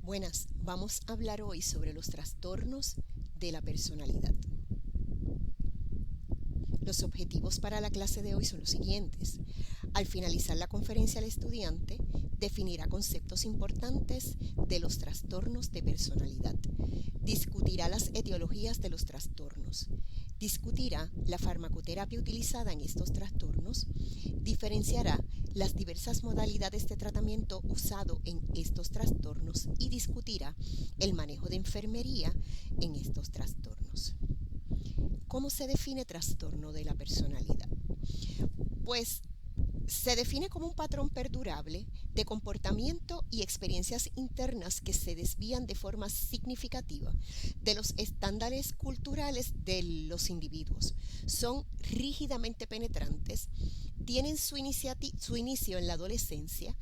Buenas, vamos a hablar hoy sobre los trastornos de la personalidad. Los objetivos para la clase de hoy son los siguientes. Al finalizar la conferencia, el estudiante definirá conceptos importantes de los trastornos de personalidad. Discutirá las etiologías de los trastornos. Discutirá la farmacoterapia utilizada en estos trastornos. Diferenciará las diversas modalidades de tratamiento usado en estos trastornos y discutirá el manejo de enfermería en estos trastornos. ¿Cómo se define trastorno de la personalidad? Pues se define como un patrón perdurable de comportamiento y experiencias internas que se desvían de forma significativa de los estándares culturales de los individuos. Son rígidamente penetrantes, tienen su inicio en la adolescencia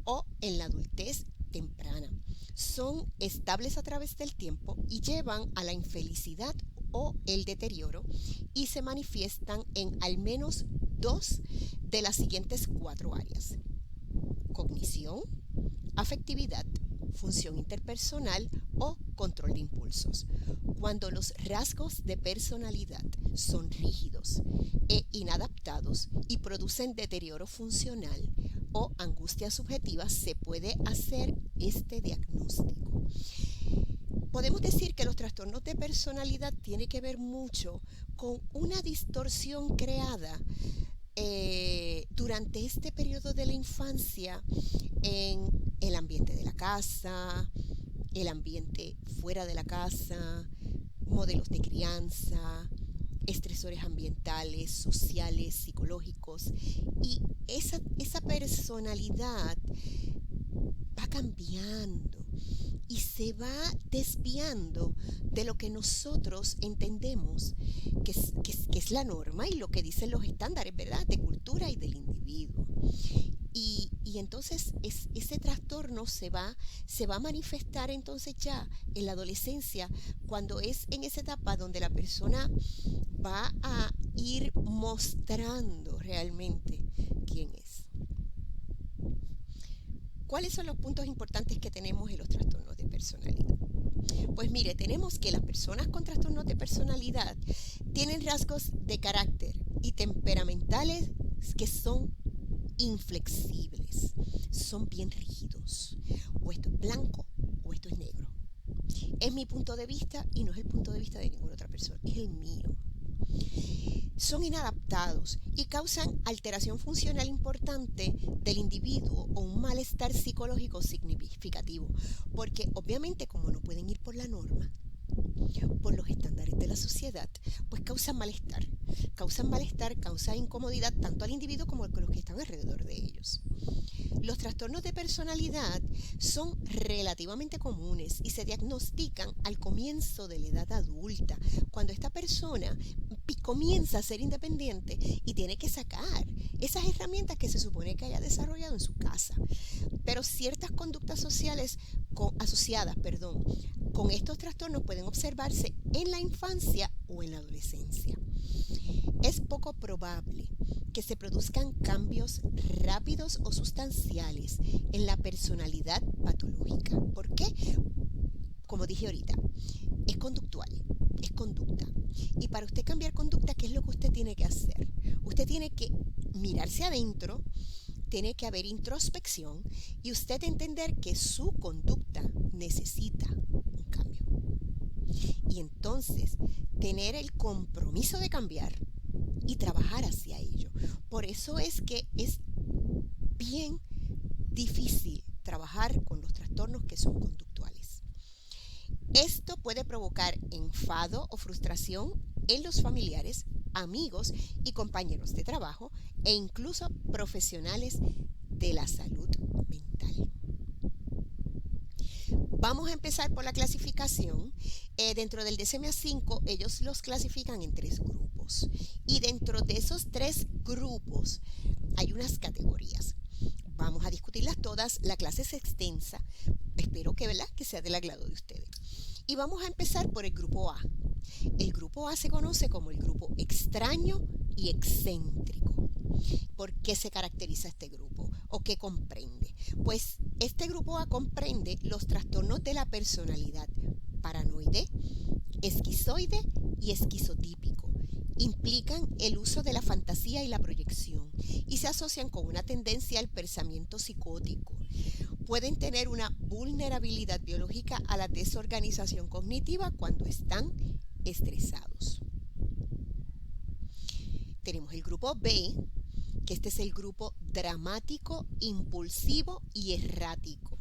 o en la adultez temprana. Son estables a través del tiempo y llevan a la infelicidad o el deterioro y se manifiestan en al menos dos de las siguientes cuatro áreas: cognición, afectividad, función interpersonal o control de impulsos. Cuando los rasgos de personalidad son rígidos e inadaptados y producen deterioro funcional o angustia subjetiva, se puede hacer este diagnóstico. Podemos decir que los trastornos de personalidad tienen que ver mucho con una distorsión creada durante este periodo de la infancia en el ambiente de la casa, el ambiente fuera de la casa, modelos de crianza, estresores ambientales, sociales, psicológicos, y esa personalidad va cambiando y se va desviando de lo que nosotros entendemos que es la norma y lo que dicen los estándares, ¿verdad?, de cultura y del individuo. Y entonces ese trastorno se va a manifestar entonces ya en la adolescencia, cuando es en esa etapa donde la persona va a ir mostrando realmente quién es. ¿Cuáles son los puntos importantes que tenemos en los trastornos de personalidad? Pues mire, tenemos que las personas con trastornos de personalidad tienen rasgos de carácter y temperamentales que son inflexibles, son bien rígidos. O esto es blanco o esto es negro. Es mi punto de vista y no es el punto de vista de ninguna otra persona, es el mío. Son inadaptados y causan alteración funcional importante del individuo o un malestar psicológico significativo, porque obviamente como no pueden ir por la norma, por los estándares de la sociedad, pues causan malestar, causan incomodidad tanto al individuo como a los que están alrededor de ellos. Los trastornos de personalidad son relativamente comunes y se diagnostican al comienzo de la edad adulta, cuando esta persona comienza a ser independiente y tiene que sacar esas herramientas que se supone que haya desarrollado en su casa. Pero ciertas conductas sociales asociadas, con estos trastornos pueden observarse en la infancia o en la adolescencia. Es poco probable que se produzcan cambios rápidos o sustanciales en la personalidad patológica. ¿Por qué? Como dije ahorita, es conductual, es conducta. Y para usted cambiar conducta, ¿qué es lo que usted tiene que hacer? Usted tiene que mirarse adentro, tiene que haber introspección y usted entender que su conducta necesita un cambio. Y entonces tener el compromiso de cambiar y trabajar hacia ello. Por eso es que es bien difícil trabajar con los trastornos que son conductuales. Esto puede provocar enfado o frustración en los familiares, amigos y compañeros de trabajo e incluso profesionales de la salud mental. Vamos a empezar por la clasificación. Dentro del DSM-5 ellos los clasifican en tres grupos y dentro de esos tres grupos hay unas categorías. Vamos a discutirlas todas, la clase es extensa, espero que sea del agrado de ustedes. Y vamos a empezar por el grupo A. El grupo A se conoce como el grupo extraño y excéntrico. ¿Por qué se caracteriza este grupo? ¿O qué comprende? Pues Este grupo A comprende los trastornos de la personalidad paranoide, esquizoide y esquizotípico. Implican el uso de la fantasía y la proyección y se asocian con una tendencia al pensamiento psicótico. Pueden tener una vulnerabilidad biológica a la desorganización cognitiva cuando están estresados. Tenemos el grupo B, que este es el grupo dramático, impulsivo y errático.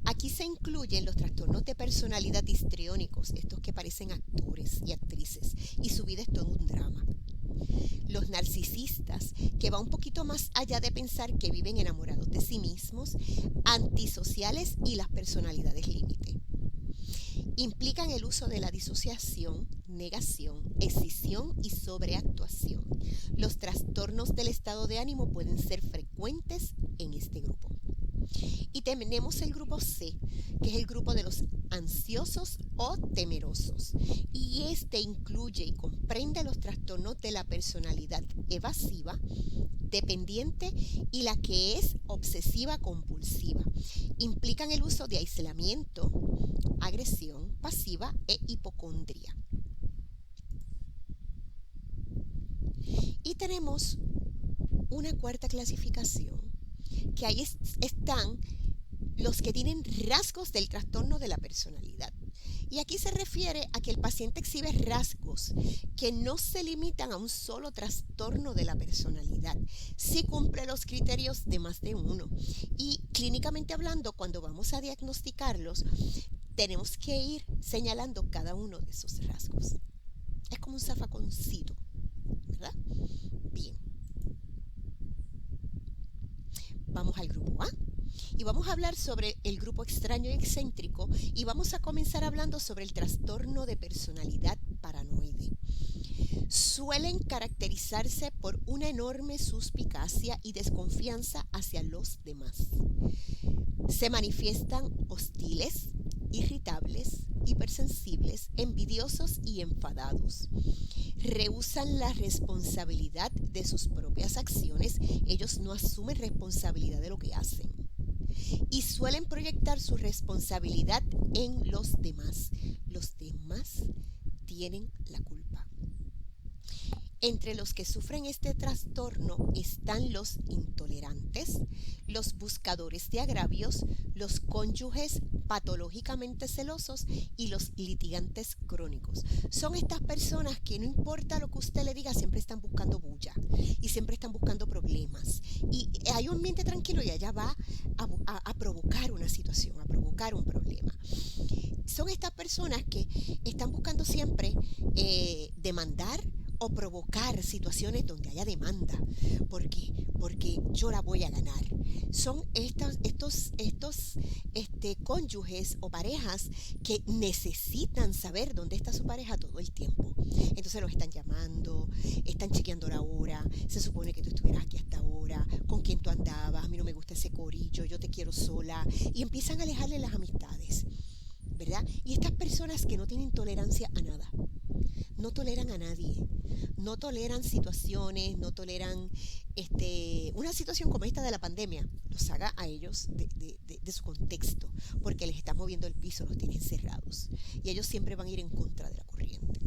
Aquí se incluyen los trastornos de personalidad histriónicos, estos que parecen actores y actrices, y su vida es todo un drama. Los narcisistas, que va un poquito más allá de pensar que viven enamorados de sí mismos, antisociales y las personalidades límite. Implican el uso de la disociación, negación, escisión y sobreactuación. Los trastornos del estado de ánimo pueden ser frecuentes en este grupo. Y tenemos el grupo C, que es el grupo de los ansiosos o temerosos. Y este incluye y comprende los trastornos de la personalidad evasiva, dependiente y la que es obsesiva compulsiva. Implican el uso de aislamiento, agresión pasiva e hipocondria. Y tenemos una cuarta clasificación, que ahí están los que tienen rasgos del trastorno de la personalidad. Y aquí se refiere a que el paciente exhibe rasgos que no se limitan a un solo trastorno de la personalidad, si cumple los criterios de más de uno. Y clínicamente hablando, cuando vamos a diagnosticarlos, tenemos que ir señalando cada uno de esos rasgos. Es como un zafaconcito, ¿verdad? Bien. Vamos al grupo A. Y vamos a hablar sobre el grupo extraño y excéntrico y vamos a comenzar hablando sobre el trastorno de personalidad paranoide. Suelen caracterizarse por una enorme suspicacia y desconfianza hacia los demás. Se manifiestan hostiles, irritables, hipersensibles, envidiosos y enfadados. Rehúsan la responsabilidad de sus propias acciones. Ellos no asumen responsabilidad de lo que hacen. Y suelen proyectar su responsabilidad en los demás. Los demás tienen la culpa. Entre los que sufren este trastorno están los intolerantes, los buscadores de agravios, los cónyuges patológicamente celosos y los litigantes crónicos. Son estas personas que no importa lo que usted le diga, siempre están buscando bulla y siempre están buscando problemas. Y hay un ambiente tranquilo y allá va a provocar una situación, a provocar un problema. Son estas personas que están buscando siempre demandar o provocar situaciones donde haya demanda. ¿Por qué? Porque yo la voy a ganar. Son estos cónyuges o parejas que necesitan saber dónde está su pareja todo el tiempo. Entonces los están llamando, están chequeando la hora, se supone que tú estuvieras aquí hasta ahora, con quién tú andabas, a mí no me gusta ese corillo, yo te quiero sola, y empiezan a alejarle las amistades, ¿verdad? Y estas personas que no tienen tolerancia a nada, no toleran a nadie, no toleran situaciones, no toleran una situación como esta de la pandemia, los saca a ellos de su contexto, porque les está moviendo el piso, los tienen cerrados, y ellos siempre van a ir en contra de la corriente.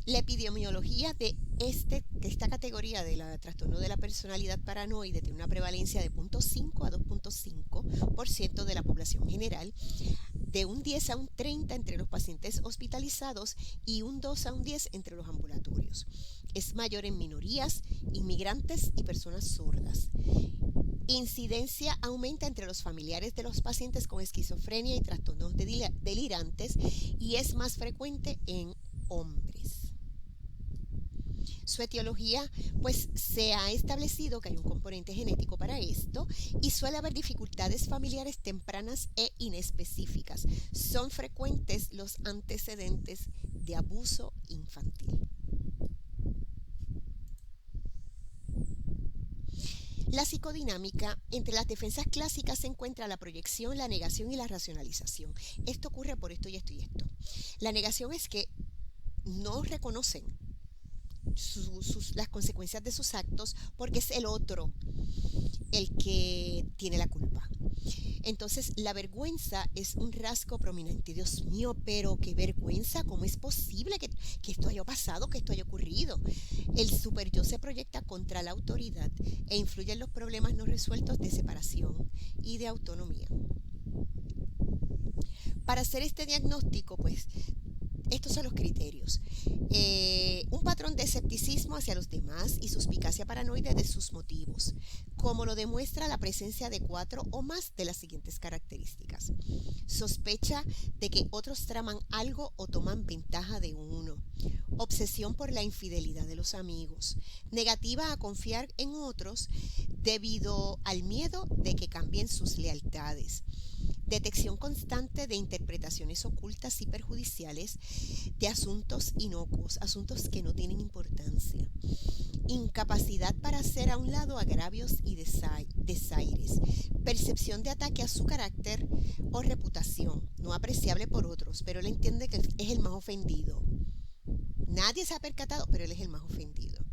La epidemiología de esta categoría de la trastorno de la personalidad paranoide tiene una prevalencia de 0.5 a 2.5% de la población general, de un 10 a un 30 entre los pacientes hospitalizados y un 2 a un 10 entre los ambulatorios. Es mayor en minorías, inmigrantes y personas sordas. Incidencia aumenta entre los familiares de los pacientes con esquizofrenia y trastornos delirantes y es más frecuente en hombres. Su etiología, pues se ha establecido que hay un componente genético para esto y suele haber dificultades familiares tempranas e inespecíficas. Son frecuentes los antecedentes de abuso infantil. La psicodinámica, entre las defensas clásicas se encuentra la proyección, la negación y la racionalización. Esto ocurre por esto y esto y esto. La negación es que no reconocen las consecuencias de sus actos porque es el otro el que tiene la culpa. Entonces, la vergüenza es un rasgo prominente. Dios mío, pero qué vergüenza, ¿cómo es posible que esto haya pasado, que esto haya ocurrido? El super yo se proyecta contra la autoridad e influye en los problemas no resueltos de separación y de autonomía. Para hacer este diagnóstico, pues estos son los criterios. Un patrón de escepticismo hacia los demás y suspicacia paranoide de sus motivos, como lo demuestra la presencia de 4 o más de las siguientes características. Sospecha de que otros traman algo o toman ventaja de uno. Obsesión por la infidelidad de los amigos. Negativa a confiar en otros debido al miedo de que cambien sus lealtades. Detección constante de interpretaciones ocultas y perjudiciales de asuntos inocuos, asuntos que no tienen importancia. Incapacidad para hacer a un lado agravios y desaires. Percepción de ataque a su carácter o reputación, no apreciable por otros, pero él entiende que es el más ofendido. Nadie se ha percatado, pero él es el más ofendido.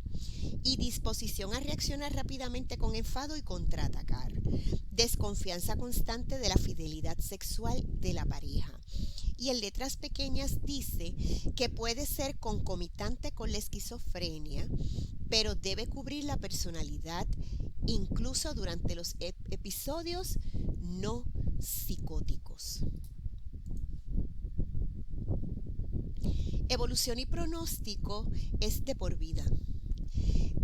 Y disposición a reaccionar rápidamente con enfado y contraatacar. Desconfianza constante de la fidelidad sexual de la pareja. Y en letras pequeñas dice que puede ser concomitante con la esquizofrenia, pero debe cubrir la personalidad incluso durante los episodios no psicóticos. Evolución y pronóstico es de por vida.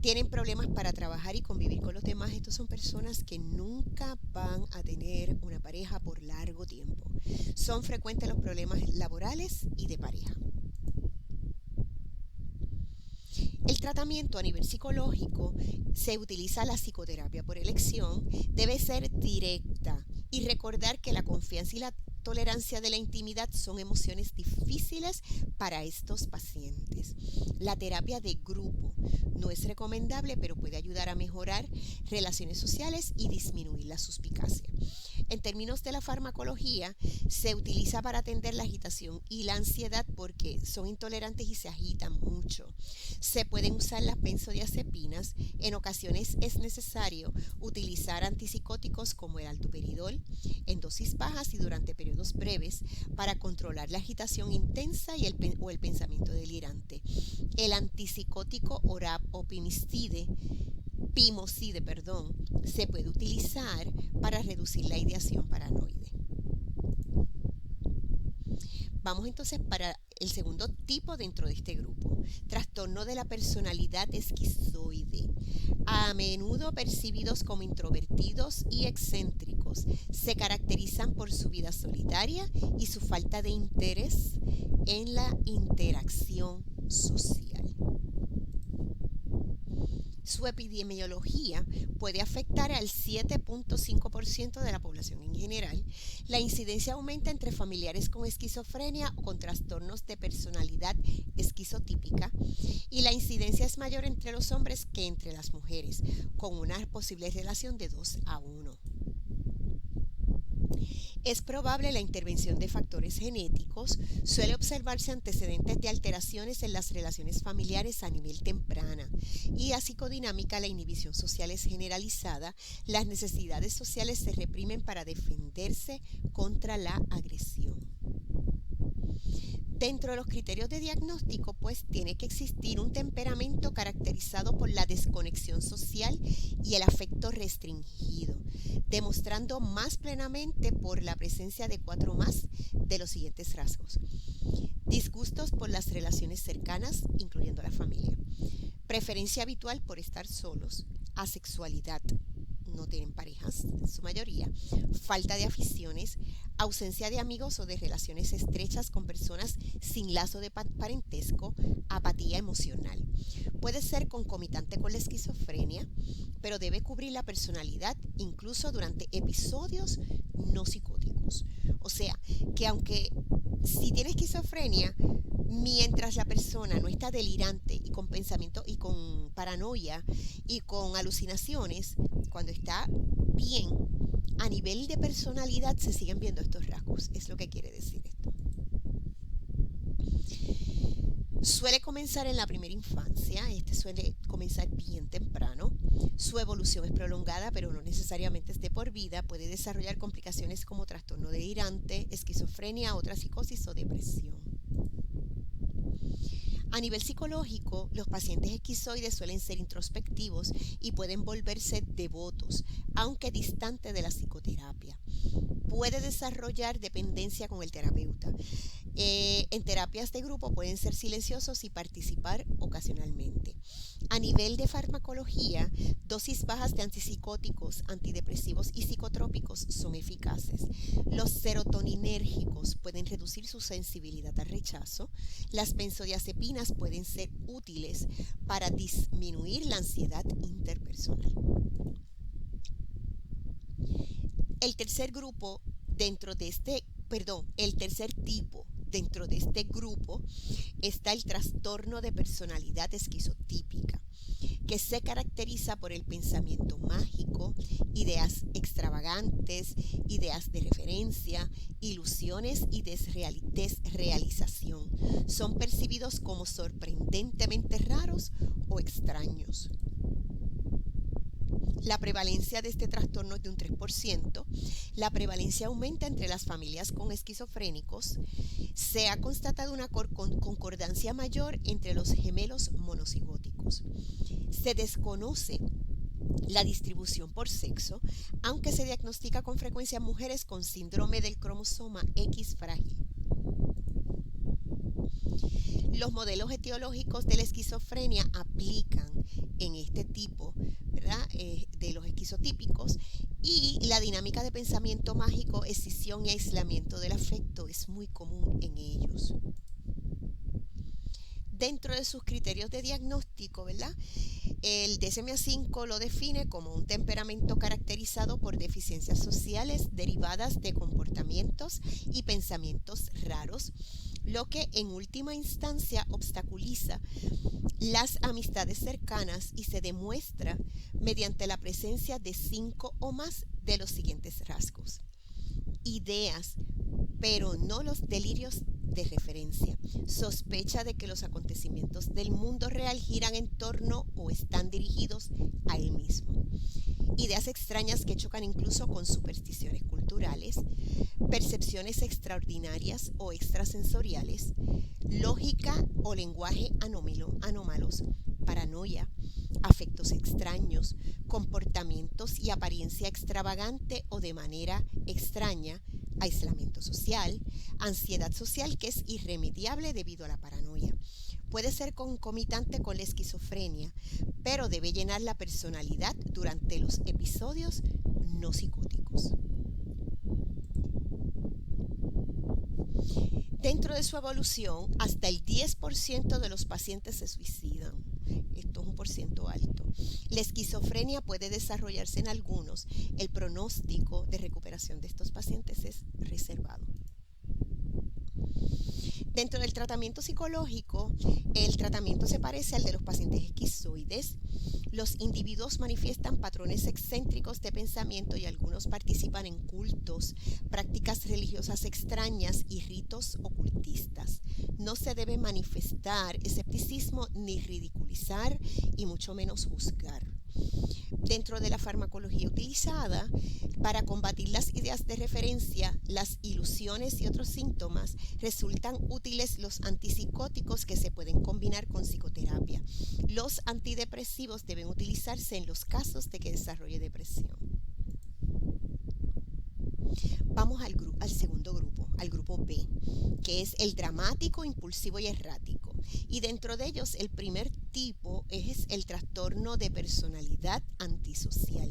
Tienen problemas para trabajar y convivir con los demás. Estos son personas que nunca van a tener una pareja por largo tiempo. Son frecuentes los problemas laborales y de pareja. El tratamiento a nivel psicológico se utiliza la psicoterapia por elección, debe ser directa y recordar que la confianza y la tolerancia de la intimidad son emociones difíciles para estos pacientes. La terapia de grupo no es recomendable, pero puede ayudar a mejorar relaciones sociales y disminuir la suspicacia. En términos de la farmacología, se utiliza para atender la agitación y la ansiedad porque son intolerantes y se agitan mucho. Se pueden usar las benzodiazepinas. En ocasiones es necesario utilizar antipsicóticos como el altoperidol en dosis bajas y durante periodos breves para controlar la agitación intensa o el pensamiento delirante. El antipsicótico pimoside, se puede utilizar para reducir la ideación paranoide. Vamos entonces para el segundo tipo dentro de este grupo, trastorno de la personalidad esquizoide, a menudo percibidos como introvertidos y excéntricos. Se caracterizan por su vida solitaria y su falta de interés en la interacción social. Su epidemiología puede afectar al 7.5% de la población en general. La incidencia aumenta entre familiares con esquizofrenia o con trastornos de personalidad esquizotípica y la incidencia es mayor entre los hombres que entre las mujeres, con una posible relación de 2:1. Es probable la intervención de factores genéticos. Suele observarse antecedentes de alteraciones en las relaciones familiares a nivel temprana. Y a psicodinámica, la inhibición social es generalizada. Las necesidades sociales se reprimen para defenderse contra la agresión. Dentro de los criterios de diagnóstico, pues tiene que existir un temperamento caracterizado por la desconexión social y el afecto restringido, demostrando más plenamente por la presencia de 4 más de los siguientes rasgos. Disgustos por las relaciones cercanas, incluyendo la familia. Preferencia habitual por estar solos. Asexualidad. No tienen parejas en su mayoría, falta de aficiones, ausencia de amigos o de relaciones estrechas con personas sin lazo de parentesco, apatía emocional. Puede ser concomitante con la esquizofrenia, pero debe cubrir la personalidad incluso durante episodios no psicóticos. O sea, que aunque si tiene esquizofrenia, mientras la persona no está delirante y con pensamiento y con paranoia y con alucinaciones, cuando está bien, a nivel de personalidad se siguen viendo estos rasgos. Es lo que quiere decir esto. Suele comenzar en la primera infancia, este suele comenzar bien temprano. Su evolución es prolongada, pero no necesariamente es de por vida. Puede desarrollar complicaciones como trastorno delirante, esquizofrenia, otra psicosis o depresión. A nivel psicológico, los pacientes esquizoides suelen ser introspectivos y pueden volverse devotos, aunque distantes de la psicoterapia. Puede desarrollar dependencia con el terapeuta. En terapias de grupo pueden ser silenciosos y participar ocasionalmente. A nivel de farmacología, dosis bajas de antipsicóticos, antidepresivos y psicotrópicos son eficaces. Los serotoninérgicos pueden reducir su sensibilidad al rechazo. Las benzodiazepinas pueden ser útiles para disminuir la ansiedad interpersonal. El tercer grupo dentro de este, perdón, el tercer tipo dentro de este grupo está el trastorno de personalidad esquizotípica, que se caracteriza por el pensamiento mágico, ideas extravagantes, ideas de referencia, ilusiones y desrealización. Son percibidos como sorprendentemente raros o extraños. La prevalencia de este trastorno es de un 3%. La prevalencia aumenta entre las familias con esquizofrénicos. Se ha constatado una concordancia mayor entre los gemelos monocigóticos. Se desconoce la distribución por sexo, aunque se diagnostica con frecuencia en mujeres con síndrome del cromosoma X frágil. Los modelos etiológicos de la esquizofrenia aplican en este tipo, ¿verdad? De los esquizotípicos, y la dinámica de pensamiento mágico, escisión y aislamiento del afecto es muy común en ellos. Dentro de sus criterios de diagnóstico, ¿verdad? El DSM-5 lo define como un temperamento caracterizado por deficiencias sociales derivadas de comportamientos y pensamientos raros, lo que en última instancia obstaculiza las amistades cercanas y se demuestra mediante la presencia de 5 o más de los siguientes rasgos: ideas, pero no los delirios de referencia; sospecha de que los acontecimientos del mundo real giran en torno o están dirigidos a él mismo; ideas extrañas que chocan incluso con supersticiones culturales; percepciones extraordinarias o extrasensoriales; lógica o lenguaje anómalos; paranoia; afectos extraños; comportamientos y apariencia extravagante o de manera extraña; aislamiento social; ansiedad social que es irremediable debido a la paranoia. Puede ser concomitante con la esquizofrenia, pero debe llenar la personalidad durante los episodios no psicóticos. Dentro de su evolución, hasta el 10% de los pacientes se suicidan. Esto es un porcentaje alto. La esquizofrenia puede desarrollarse en algunos. El pronóstico de recuperación de estos pacientes es reservado. Dentro del tratamiento psicológico, el tratamiento se parece al de los pacientes esquizoides. Los individuos manifiestan patrones excéntricos de pensamiento y algunos participan en cultos, prácticas religiosas extrañas y ritos ocultistas. No se debe manifestar escepticismo ni ridiculizar y mucho menos juzgar. Dentro de la farmacología utilizada para combatir las ideas de referencia, las ilusiones y otros síntomas, resultan útiles los antipsicóticos que se pueden combinar con psicoterapia. Los antidepresivos deben utilizarse en los casos de que desarrolle depresión. Vamos al segundo grupo, al grupo B, que es el dramático, impulsivo y errático. Y dentro de ellos, el primer tipo es el trastorno de personalidad antisocial.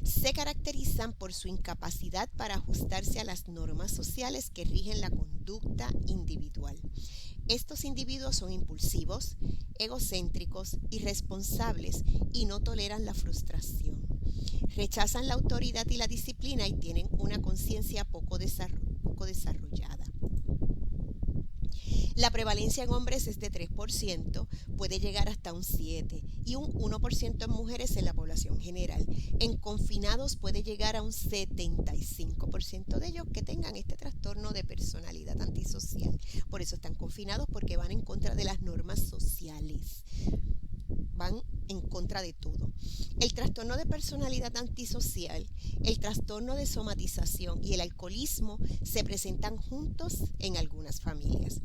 Se caracterizan por su incapacidad para ajustarse a las normas sociales que rigen la conducta individual. Estos individuos son impulsivos, egocéntricos, irresponsables y no toleran la frustración. Rechazan la autoridad y la disciplina y tienen una conciencia poco desarrollada. La prevalencia en hombres es de 3%, puede llegar hasta un 7% y un 1% en mujeres en la población general. En confinados puede llegar a un 75% de ellos que tengan este trastorno de personalidad antisocial. Por eso están confinados, porque van en contra de las normas sociales. Van en contra de todo. El trastorno de personalidad antisocial, el trastorno de somatización y el alcoholismo se presentan juntos en algunas familias.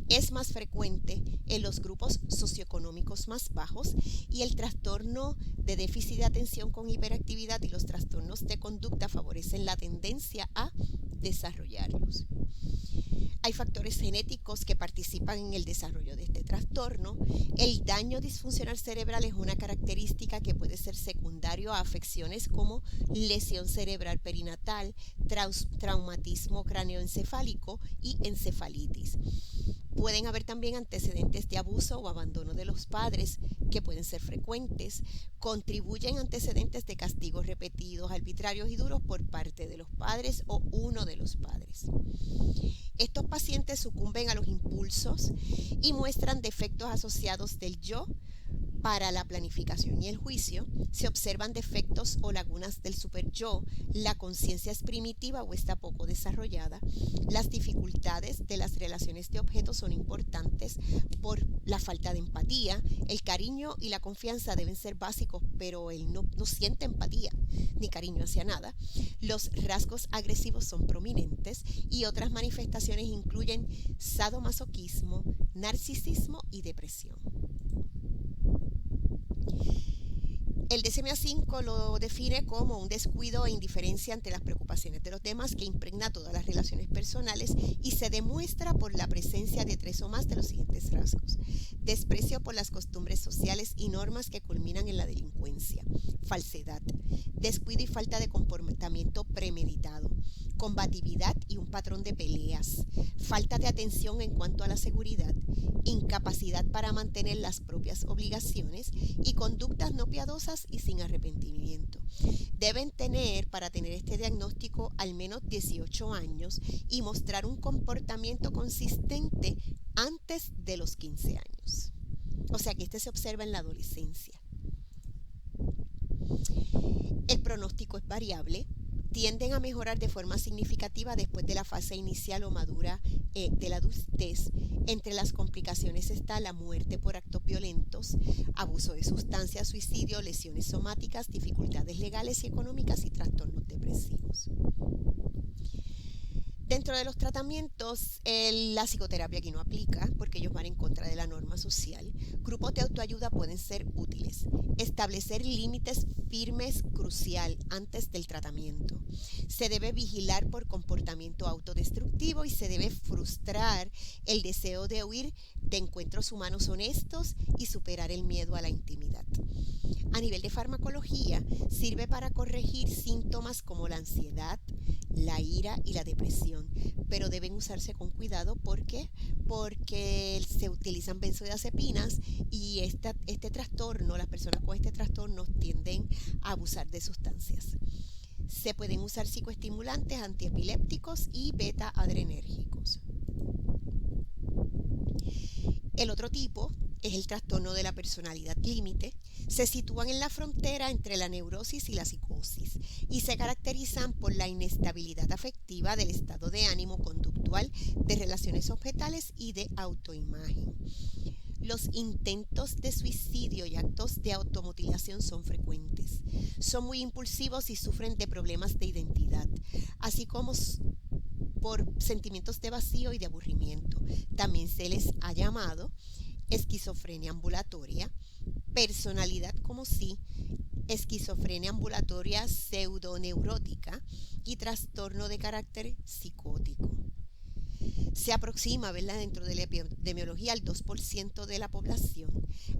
Es más frecuente en los grupos socioeconómicos más bajos y el trastorno de déficit de atención con hiperactividad y los trastornos de conducta favorecen la tendencia a desarrollarlos. Hay factores genéticos que participan en el desarrollo de este trastorno. El daño disfuncional cerebral es una característica que puede ser secundario a afecciones como lesión cerebral perinatal, traumatismo cráneoencefálico y encefalitis. Pueden haber también antecedentes de abuso o abandono de los padres, que pueden ser frecuentes. Contribuyen antecedentes de castigos repetidos, arbitrarios y duros por parte de los padres o uno de los padres. Estos pacientes sucumben a los impulsos y muestran defectos asociados del yo para la planificación y el juicio. Se observan defectos o lagunas del superyo. La conciencia es primitiva o está poco desarrollada. Las dificultades de las relaciones de objetos son importantes por la falta de empatía. El cariño y la confianza deben ser básicos, pero él no siente empatía ni cariño hacia nada. Los rasgos agresivos son prominentes y otras manifestaciones incluyen sadomasoquismo, narcisismo y depresión. El DSM-5 lo define como un descuido e indiferencia ante las preocupaciones de los demás que impregna todas las relaciones personales y se demuestra por la presencia de 3 o más de los siguientes rasgos: desprecio por las costumbres sociales y normas que culminan en la delincuencia, falsedad, descuido y falta de comportamiento premeditado, combatividad y un patrón de peleas, falta de atención en cuanto a la seguridad, incapacidad para mantener las propias obligaciones y conductas no piadosas y sin arrepentimiento. Deben tener, para tener este diagnóstico, al menos 18 años y mostrar un comportamiento consistente antes de los 15 años. O sea que este se observa en la adolescencia. El pronóstico es variable. Tienden a mejorar de forma significativa después de la fase inicial o madura de la adultez. Entre las complicaciones está la muerte por actos violentos, abuso de sustancias, suicidio, lesiones somáticas, dificultades legales y económicas y trastornos depresivos. Dentro de los tratamientos, la psicoterapia aquí no aplica porque ellos van en contra de la norma social. Grupos de autoayuda pueden ser útiles. Establecer límites firmes crucial antes del tratamiento. Se debe vigilar por comportamiento autodestructivo y se debe frustrar el deseo de huir de encuentros humanos honestos y superar el miedo a la intimidad. A nivel de farmacología, sirve para corregir síntomas como la ansiedad, la ira y la depresión, pero deben usarse con cuidado. ¿Por qué? Porque se utilizan benzodiazepinas y este trastorno, las personas con este trastorno tienden a abusar de sustancias. Se pueden usar psicoestimulantes, antiepilépticos y beta-adrenérgicos. El otro tipo es el trastorno de la personalidad límite. Se sitúan en la frontera entre la neurosis y la psicosis y se caracterizan por la inestabilidad afectiva del estado de ánimo conductual, de relaciones objetales y de autoimagen. Los intentos de suicidio y actos de automutilación son frecuentes. Son muy impulsivos y sufren de problemas de identidad, así como por sentimientos de vacío y de aburrimiento. También se les ha llamado esquizofrenia ambulatoria, personalidad como sí, esquizofrenia ambulatoria pseudoneurótica y trastorno de carácter psicótico. Se aproxima, ¿verdad?, dentro de la epidemiología al 2% de la población,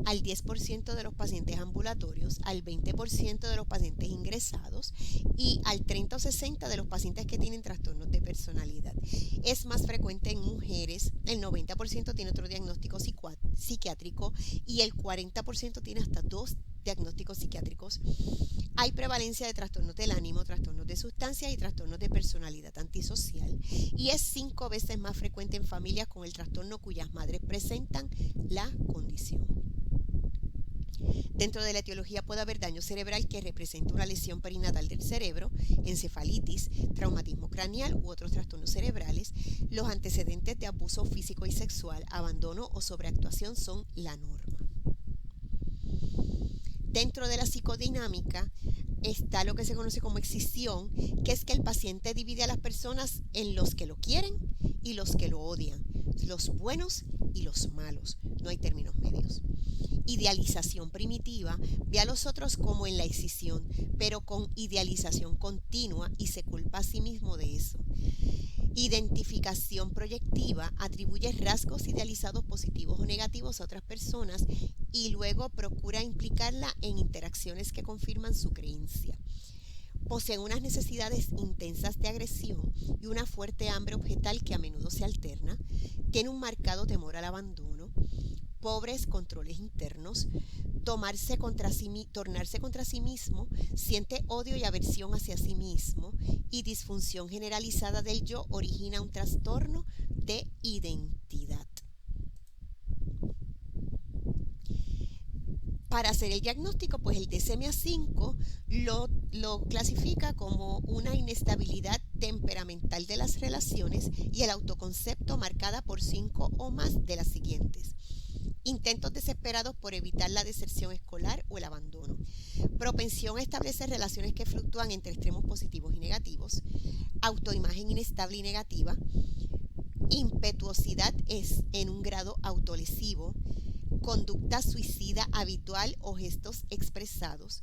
al 10% de los pacientes ambulatorios, al 20% de los pacientes ingresados y al 30 o 60% de los pacientes que tienen trastornos de personalidad. Es más frecuente en mujeres, el 90% tiene otro diagnóstico psiquiátrico y el 40% tiene hasta 2 diagnósticos psiquiátricos, hay prevalencia de trastornos del ánimo, trastornos de sustancias y trastornos de personalidad antisocial, y es 5 veces más frecuente en familias con el trastorno cuyas madres presentan la condición. Dentro de la etiología puede haber daño cerebral que representa una lesión perinatal del cerebro, encefalitis, traumatismo craneal u otros trastornos cerebrales. Los antecedentes de abuso físico y sexual, abandono o sobreactuación son la norma. Dentro de la psicodinámica está lo que se conoce como excisión, que es que el paciente divide a las personas en los que lo quieren y los que lo odian, los buenos y los malos, no hay términos medios. Idealización primitiva ve a los otros como en la excisión, pero con idealización continua y se culpa a sí mismo de eso. Identificación proyectiva atribuye rasgos idealizados positivos o negativos a otras personas y luego procura implicarla en interacciones que confirman su creencia. Poseen unas necesidades intensas de agresión y una fuerte hambre objetal que a menudo se alterna. Tiene un marcado temor al abandono, pobres controles internos, tornarse contra sí mismo, siente odio y aversión hacia sí mismo, y disfunción generalizada del yo origina un trastorno de identidad. Para hacer el diagnóstico, pues el DSM-5 lo clasifica como una inestabilidad temperamental de las relaciones y el autoconcepto marcada por 5 o más de las siguientes: intentos desesperados por evitar la deserción escolar o el abandono, propensión a establecer relaciones que fluctúan entre extremos positivos y negativos, autoimagen inestable y negativa, impetuosidad es en un grado autolesivo, conducta suicida habitual o gestos expresados,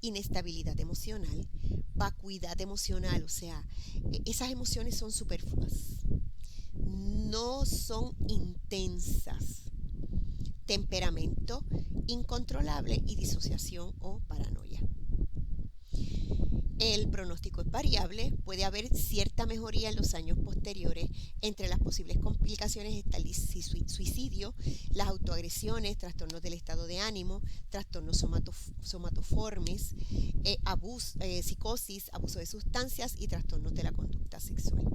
inestabilidad emocional, vacuidad emocional, o sea, esas emociones son superfluas, no son intensas, temperamento incontrolable y disociación o paranoia. El pronóstico es variable, puede haber cierta mejoría en los años posteriores. Entre las posibles complicaciones está el suicidio, las autoagresiones, trastornos del estado de ánimo, trastornos somatoformes, psicosis, abuso de sustancias y trastornos de la conducta sexual.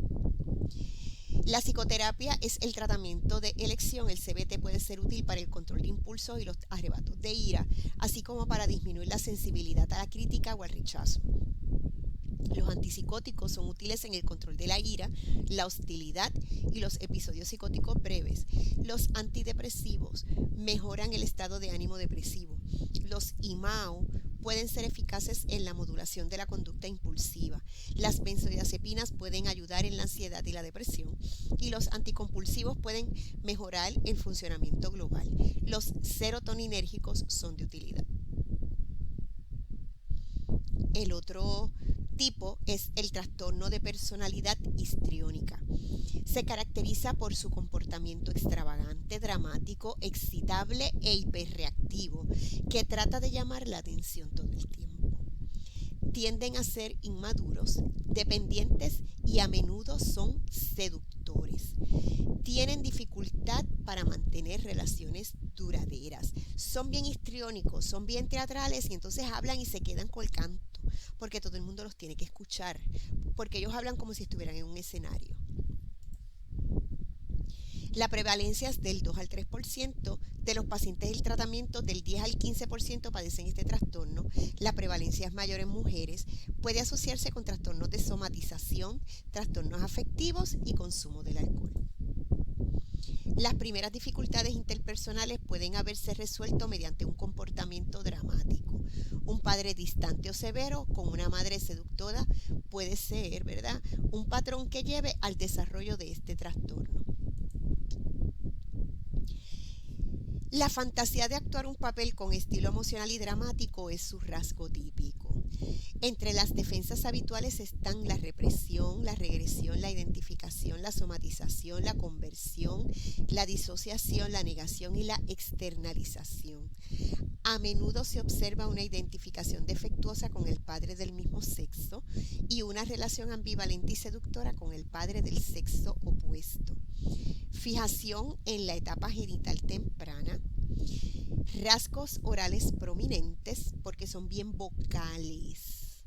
La psicoterapia es el tratamiento de elección. El CBT puede ser útil para el control de impulsos y los arrebatos de ira, así como para disminuir la sensibilidad a la crítica o al rechazo. Los antipsicóticos son útiles en el control de la ira, la hostilidad y los episodios psicóticos breves. Los antidepresivos mejoran el estado de ánimo depresivo. Los IMAO pueden ser eficaces en la modulación de la conducta impulsiva. Las benzodiazepinas pueden ayudar en la ansiedad y la depresión. Y los anticompulsivos pueden mejorar el funcionamiento global. Los serotoninérgicos son de utilidad. El otro tipo es el trastorno de personalidad histriónica. Se caracteriza por su comportamiento extravagante, dramático, excitable e hiperreactivo, que trata de llamar la atención todo el tiempo. Tienden a ser inmaduros, dependientes y a menudo son seductores. Tienen dificultad para mantener relaciones duraderas. Son bien histriónicos, son bien teatrales y entonces hablan y se quedan con el canto, porque todo el mundo los tiene que escuchar, porque ellos hablan como si estuvieran en un escenario. La prevalencia es del 2 al 3% de los pacientes del tratamiento, del 10 al 15% padecen este trastorno. La prevalencia es mayor en mujeres, puede asociarse con trastornos de somatización, trastornos afectivos y consumo del alcohol. Las primeras dificultades interpersonales pueden haberse resuelto mediante un comportamiento dramático. Un padre distante o severo con una madre seductora puede ser, ¿verdad?, un patrón que lleve al desarrollo de este trastorno. La fantasía de actuar un papel con estilo emocional y dramático es su rasgo típico. Entre las defensas habituales están la represión, la regresión, la identificación, la somatización, la conversión, la disociación, la negación y la externalización. A menudo se observa una identificación defectuosa con el padre del mismo sexo y una relación ambivalente y seductora con el padre del sexo opuesto. Fijación en la etapa genital temprana, rasgos orales prominentes porque son bien vocales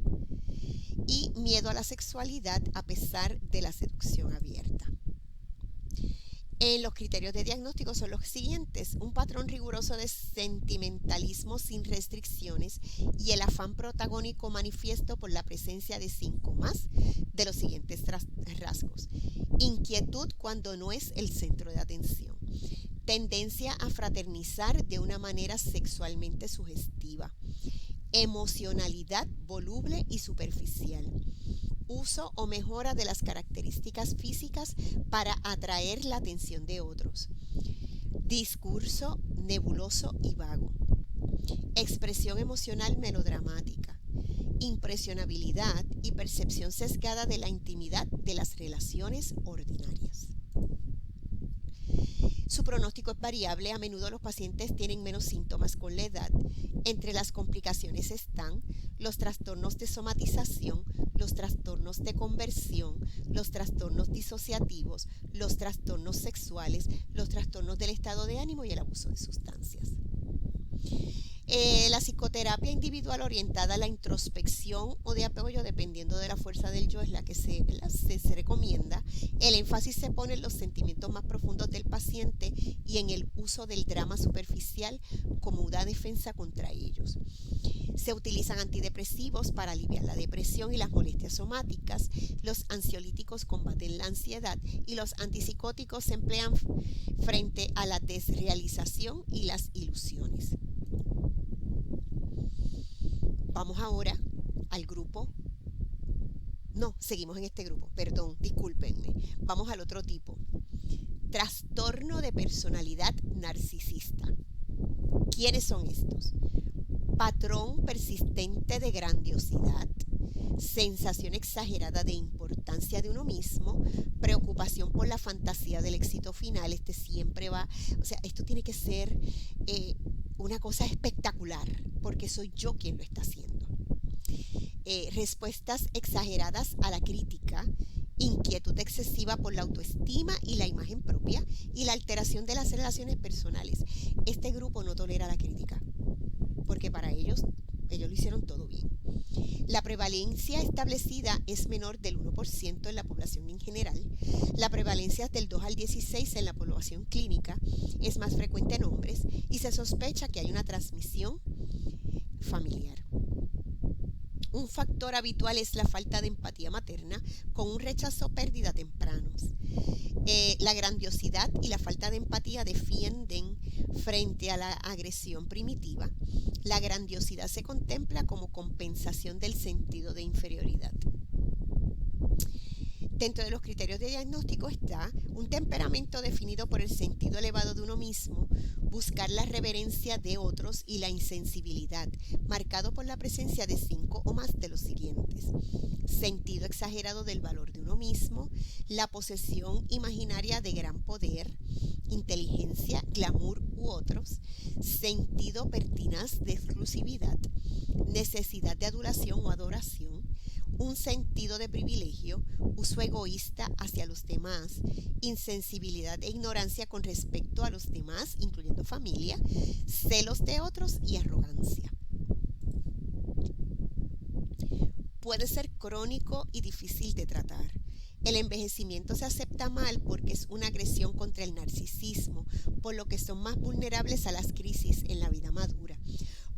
y miedo a la sexualidad a pesar de la seducción abierta. Los criterios de diagnóstico son los siguientes: un patrón riguroso de sentimentalismo sin restricciones y el afán protagónico manifiesto por la presencia de 5 más de los siguientes rasgos: inquietud cuando no es el centro de atención, tendencia a fraternizar de una manera sexualmente sugestiva, emocionalidad voluble y superficial, uso o mejora de las características físicas para atraer la atención de otros, discurso nebuloso y vago, expresión emocional melodramática, impresionabilidad y percepción sesgada de la intimidad de las relaciones ordinarias. Su pronóstico es variable, a menudo los pacientes tienen menos síntomas con la edad. Entre las complicaciones están los trastornos de somatización, los trastornos de conversión, los trastornos disociativos, los trastornos sexuales, los trastornos del estado de ánimo y el abuso de sustancias. La psicoterapia individual orientada a la introspección o de apoyo, dependiendo de la fuerza del yo, es la que se recomienda. El énfasis se pone en los sentimientos más profundos del paciente y en el uso del drama superficial como una defensa contra ellos. Se utilizan antidepresivos para aliviar la depresión y las molestias somáticas. Los ansiolíticos combaten la ansiedad y los antipsicóticos se emplean frente a la desrealización y las ilusiones. Vamos ahora al grupo. No, seguimos en este grupo, perdón, discúlpenme. Vamos al otro tipo. Trastorno de personalidad narcisista. ¿Quiénes son estos? Patrón persistente de grandiosidad, sensación exagerada de importancia de uno mismo, preocupación por la fantasía del éxito final. Siempre va, esto tiene que ser una cosa espectacular, porque soy yo quien lo está haciendo. Respuestas exageradas a la crítica, inquietud excesiva por la autoestima y la imagen propia y la alteración de las relaciones personales. Este grupo no tolera la crítica, porque para ellos lo hicieron todo bien. La prevalencia establecida es menor del 1% en la población en general. La prevalencia es del 2 al 16 en la población clínica. Es más frecuente en hombres y se sospecha que hay una transmisión familiar. Un factor habitual es la falta de empatía materna con un rechazo o pérdida tempranos. La grandiosidad y la falta de empatía defienden frente a la agresión primitiva. La grandiosidad se contempla como compensación del sentido de inferioridad. Dentro de los criterios de diagnóstico está un temperamento definido por el sentido elevado de uno mismo, buscar la reverencia de otros y la insensibilidad, marcado por la presencia de 5 o más de los siguientes: sentido exagerado del valor de uno mismo, la posesión imaginaria de gran poder, inteligencia, glamour u otros, sentido pertinaz de exclusividad, necesidad de adulación o adoración, un sentido de privilegio, uso egoísta hacia los demás, insensibilidad e ignorancia con respecto a los demás, incluyendo familia, celos de otros y arrogancia. Puede ser crónico y difícil de tratar. El envejecimiento se acepta mal porque es una agresión contra el narcisismo, por lo que son más vulnerables a las crisis en la vida madura.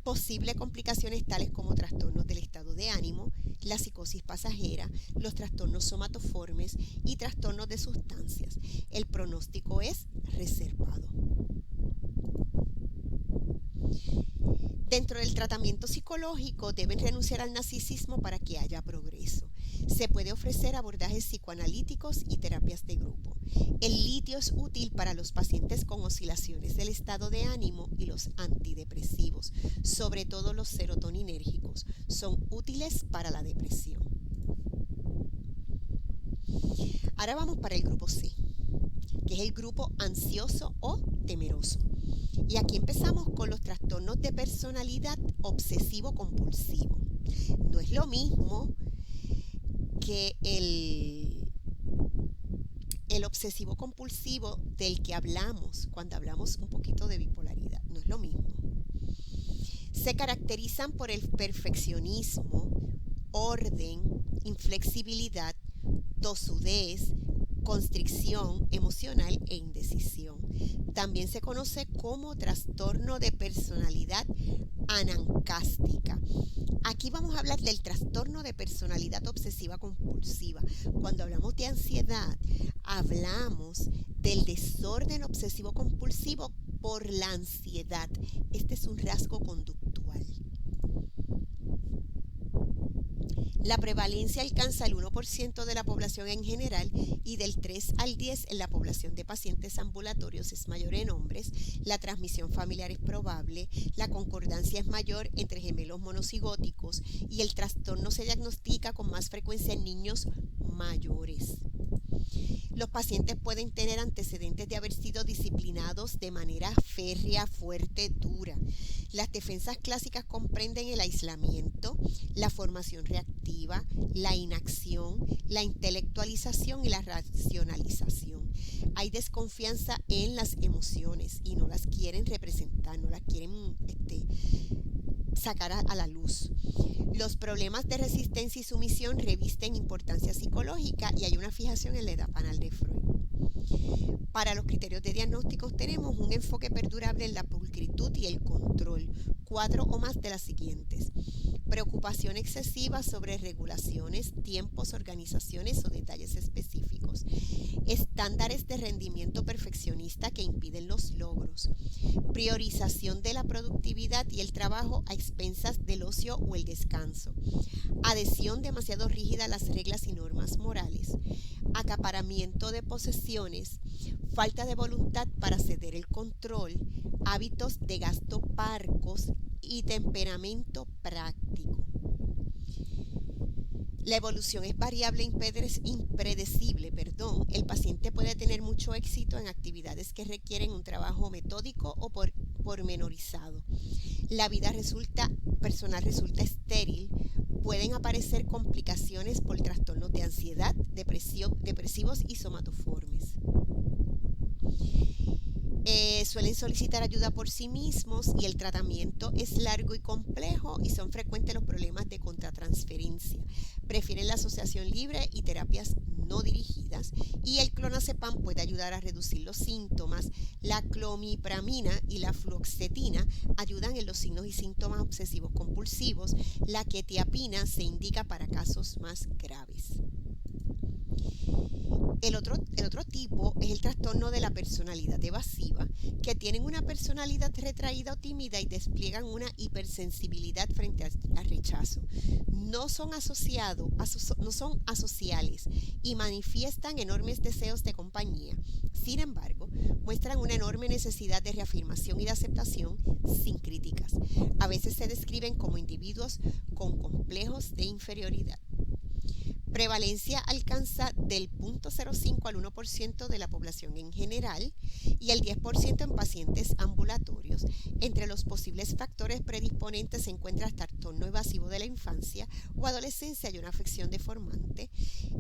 Posibles complicaciones tales como trastornos del estado de ánimo, la psicosis pasajera, los trastornos somatoformes y trastornos de sustancias. El pronóstico es reservado. Dentro del tratamiento psicológico deben renunciar al narcisismo para que haya progreso. Se puede ofrecer abordajes psicoanalíticos y terapias de grupo. El litio es útil para los pacientes con oscilaciones del estado de ánimo y los antidepresivos, sobre todo los serotoninérgicos. Son útiles para la depresión. Ahora vamos para el grupo C, que es el grupo ansioso o temeroso. Y aquí empezamos con los trastornos de personalidad obsesivo-compulsivo. No es lo mismo que el obsesivo compulsivo del que hablamos cuando hablamos un poquito de bipolaridad. No es lo mismo. Se caracterizan por el perfeccionismo, orden, inflexibilidad, tosudez, constricción emocional e indecisión. También se conoce como trastorno de personalidad anancástica. Aquí vamos a hablar del trastorno de personalidad obsesiva compulsiva. Cuando hablamos de ansiedad, hablamos del desorden obsesivo compulsivo por la ansiedad. Este es un rasgo conductual. La prevalencia alcanza el 1% de la población en general y del 3 al 10 en la población de pacientes ambulatorios es mayor en hombres, la transmisión familiar es probable, la concordancia es mayor entre gemelos monocigóticos y el trastorno se diagnostica con más frecuencia en niños mayores. Los pacientes pueden tener antecedentes de haber sido disciplinados de manera férrea, fuerte, dura. Las defensas clásicas comprenden el aislamiento, la formación reactiva, la inacción, la intelectualización y la racionalización. Hay desconfianza en las emociones y no las quieren representar, no las quieren sacar a la luz. Los problemas de resistencia y sumisión revisten importancia psicológica y hay una fijación en la edad panal de Freud. Para los criterios de diagnósticos tenemos un enfoque perdurable en la pulcritud y el control, 4 o más de las siguientes. Preocupación excesiva sobre regulaciones, tiempos, organizaciones o detalles específicos. Estándares de rendimiento perfeccionista que impiden los logros. Priorización de la productividad y el trabajo a expensas del ocio o el descanso. Adhesión demasiado rígida a las reglas y normas morales. Acaparamiento de posesiones. Falta de voluntad para ceder el control. Hábitos de gasto parcos y temperamento práctico. La evolución es variable e impredecible. El paciente puede tener mucho éxito en actividades que requieren un trabajo metódico o pormenorizado. La vida personal resulta estéril. Pueden aparecer complicaciones por trastornos de ansiedad, depresivos y somatoformes. Suelen solicitar ayuda por sí mismos y el tratamiento es largo y complejo y son frecuentes los problemas de contratransferencia. Prefieren la asociación libre y terapias no dirigidas y el clonazepam puede ayudar a reducir los síntomas. La clomipramina y la fluoxetina ayudan en los signos y síntomas obsesivos compulsivos. La quetiapina se indica para casos más graves. El otro tipo es el trastorno de la personalidad evasiva, que tienen una personalidad retraída o tímida y despliegan una hipersensibilidad frente al rechazo. No son asociales y manifiestan enormes deseos de compañía. Sin embargo, muestran una enorme necesidad de reafirmación y de aceptación sin críticas. A veces se describen como individuos con complejos de inferioridad. Prevalencia alcanza del 0.05 al 1% de la población en general y el 10% en pacientes ambulatorios. Entre los posibles factores predisponentes se encuentra el trastorno evasivo de la infancia o adolescencia y una afección deformante,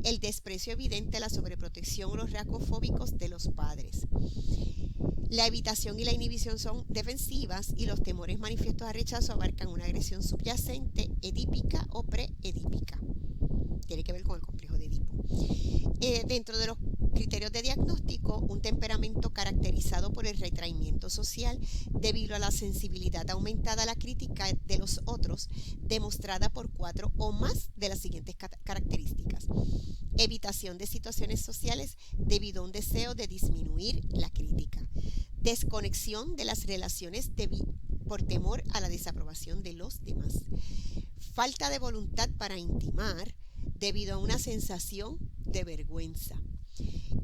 el desprecio evidente a la sobreprotección o los rasgos fóbicos de los padres. La evitación y la inhibición son defensivas y los temores manifiestos a rechazo abarcan una agresión subyacente, edípica o preedípica. Tiene que ver con el complejo de Edipo. Dentro de los criterios de diagnóstico, un temperamento caracterizado por el retraimiento social debido a la sensibilidad aumentada a la crítica de los otros, demostrada por 4 o más de las siguientes características. Evitación de situaciones sociales debido a un deseo de disminuir la crítica. Desconexión de las relaciones por temor a la desaprobación de los demás. Falta de voluntad para intimar debido a una sensación de vergüenza.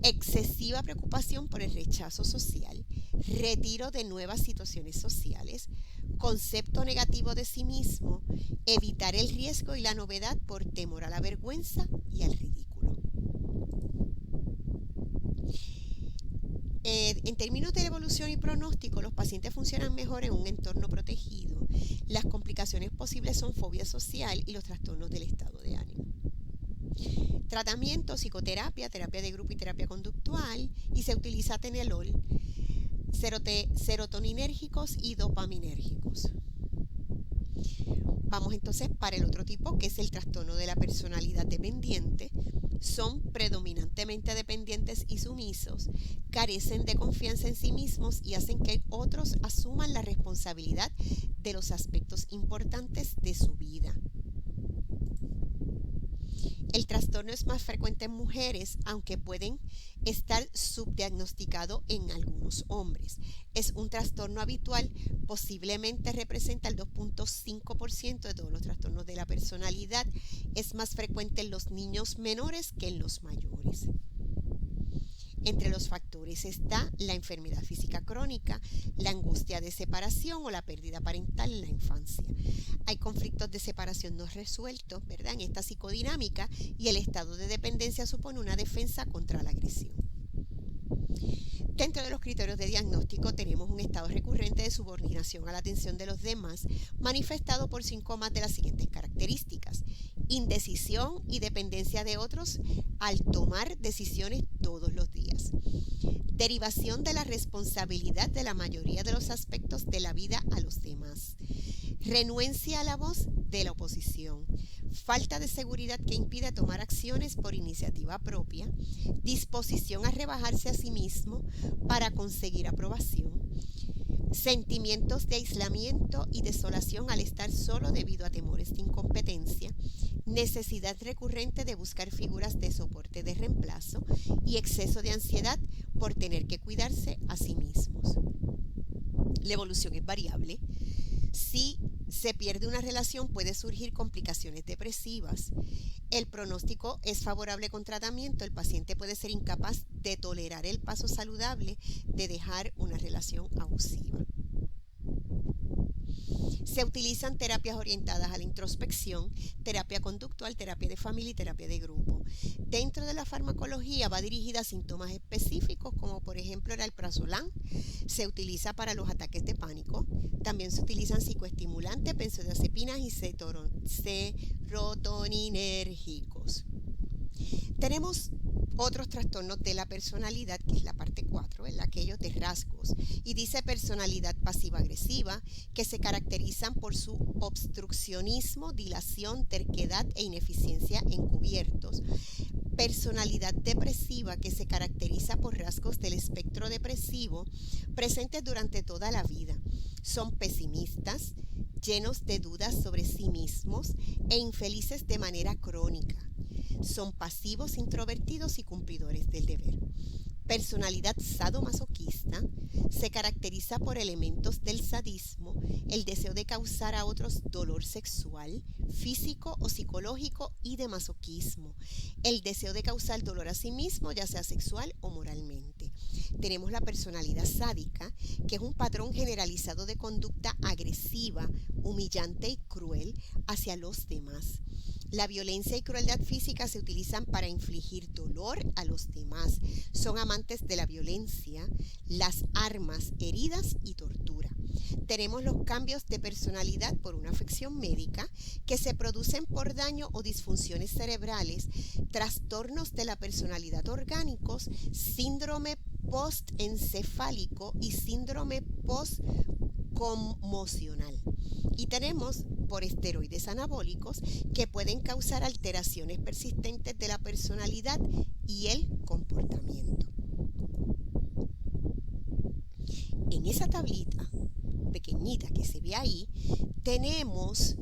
Excesiva preocupación por el rechazo social, retiro de nuevas situaciones sociales, concepto negativo de sí mismo, evitar el riesgo y la novedad por temor a la vergüenza y al ridículo. En términos de evolución y pronóstico, los pacientes funcionan mejor en un entorno protegido. Las complicaciones posibles son fobia social y los trastornos del estado de ánimo. Tratamiento, psicoterapia, terapia de grupo y terapia conductual, y se utiliza atenolol, serotoninérgicos y dopaminérgicos. Vamos entonces para el otro tipo, que es el trastorno de la personalidad dependiente. Son predominantemente dependientes y sumisos, carecen de confianza en sí mismos y hacen que otros asuman la responsabilidad de los aspectos importantes de su vida. El trastorno es más frecuente en mujeres, aunque pueden estar subdiagnosticado en algunos hombres. Es un trastorno habitual, posiblemente representa el 2.5% de todos los trastornos de la personalidad. Es más frecuente en los niños menores que en los mayores. Entre los factores está la enfermedad física crónica, la angustia de separación o la pérdida parental en la infancia. Hay conflictos de separación no resueltos, ¿verdad?, en esta psicodinámica, y el estado de dependencia supone una defensa contra la agresión. Dentro de los criterios de diagnóstico tenemos un estado recurrente de subordinación a la atención de los demás, manifestado por síntomas de las siguientes características: indecisión y dependencia de otros al tomar decisiones todos los días. Derivación de la responsabilidad de la mayoría de los aspectos de la vida a los demás. Renuencia a la voz de la oposición. Falta de seguridad que impide tomar acciones por iniciativa propia. Disposición a rebajarse a sí mismo para conseguir aprobación. Sentimientos de aislamiento y desolación al estar solo debido a temores de incompetencia. Necesidad recurrente de buscar figuras de soporte de reemplazo y exceso de ansiedad por tener que cuidarse a sí mismos. La evolución es variable. Si se pierde una relación, puede surgir complicaciones depresivas. El pronóstico es favorable con tratamiento. El paciente puede ser incapaz de tolerar el paso saludable de dejar una relación abusiva. Se utilizan terapias orientadas a la introspección, terapia conductual, terapia de familia y terapia de grupo. Dentro de la farmacología va dirigida a síntomas específicos, como por ejemplo el alprazolam. Se utiliza para los ataques de pánico. También se utilizan psicoestimulantes, benzodiazepinas y serotoninérgicos. Tenemos otros trastornos de la personalidad, que es la parte 4, aquellos de rasgos, y dice personalidad pasiva-agresiva, que se caracterizan por su obstruccionismo, dilación, terquedad e ineficiencia encubiertos. Personalidad depresiva, que se caracteriza por rasgos del espectro depresivo presentes durante toda la vida. Son pesimistas, llenos de dudas sobre sí mismos e infelices de manera crónica. Son pasivos, introvertidos y cumplidores del deber. Personalidad sadomasoquista se caracteriza por elementos del sadismo, el deseo de causar a otros dolor sexual, físico o psicológico, y de masoquismo, el deseo de causar dolor a sí mismo, ya sea sexual o moralmente. Tenemos la personalidad sádica, que es un patrón generalizado de conducta agresiva, humillante y cruel hacia los demás. La violencia y crueldad física se utilizan para infligir dolor a los demás. Son amantes de la violencia, las armas, heridas y tortura. Tenemos los cambios de personalidad por una afección médica, que se producen por daño o disfunciones cerebrales, trastornos de la personalidad orgánicos, síndrome postencefálico y síndrome postconmocional. Y tenemos por esteroides anabólicos, que pueden causar alteraciones persistentes de la personalidad y el comportamiento. En esa tablita pequeñita que se ve ahí, tenemos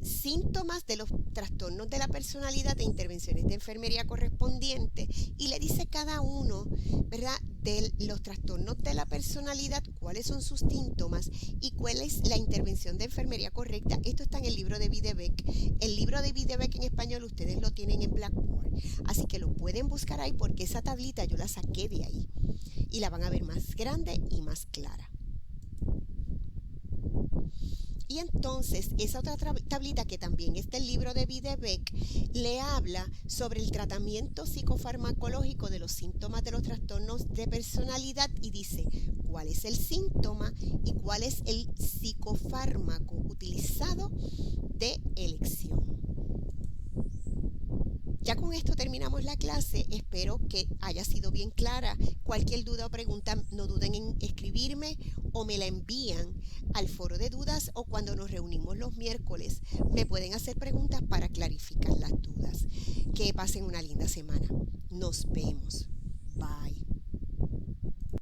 síntomas de los trastornos de la personalidad e intervenciones de enfermería correspondientes, y le dice cada uno, ¿verdad?, de los trastornos de la personalidad, cuáles son sus síntomas y cuál es la intervención de enfermería correcta. Esto está en el libro de Videbeck. El libro de Videbeck en español ustedes lo tienen en Blackboard, así que lo pueden buscar ahí, porque esa tablita yo la saqué de ahí y la van a ver más grande y más clara. Y entonces esa otra tablita, que también está en el libro de Videbeck, le habla sobre el tratamiento psicofarmacológico de los síntomas de los trastornos de personalidad, y dice cuál es el síntoma y cuál es el psicofármaco utilizado de elección. Ya con la clase. Espero que haya sido bien clara. Cualquier duda o pregunta, no duden en escribirme o me la envían al foro de dudas, o cuando nos reunimos los miércoles me pueden hacer preguntas para clarificar las dudas. Que pasen una linda semana. Nos vemos. Bye.